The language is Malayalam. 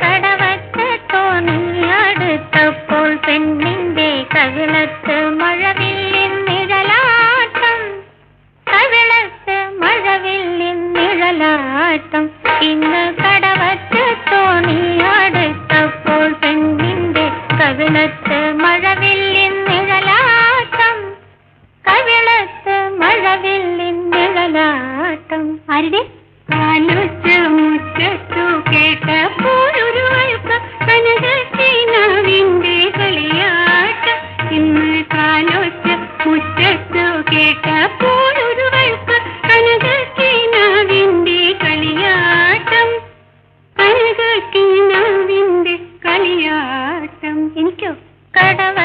കടവത്ത് തോണിയടുത്തപ്പോൾ പെണ്ണിന്റെ കവിളത്ത് മഴവില്ലിൻ നിഴലാട്ടം, കവിളത്ത് മഴവില്ലിൻ നിഴലാട്ടം. ഇന്ന് കടവത്ത് തോണിയടുത്തപ്പോൾ പെണ്ണിന്റെ കവിളത്ത് മഴവില്ലിൻ നിഴലാട്ടം, കവിളത്ത് മഴവില്ലിൻ നിഴലാട്ടം. ആരുടെ? കാലൊച്ച് മുറ്റത്തു കേട്ടപ്പോഴൊരു വഴുക്ക കനകശീനാവിന്റെ കളിയാട്ടം. ഇന്ന് കാലൊച്ച് മുറ്റത്തു കേട്ടപ്പോഴൊരു വഴുക്ക കനകശീനാവിന്റെ കളിയാട്ടം, കനകശീനാവിന്റെ കളിയാട്ടം. എനിക്കോ? കടവ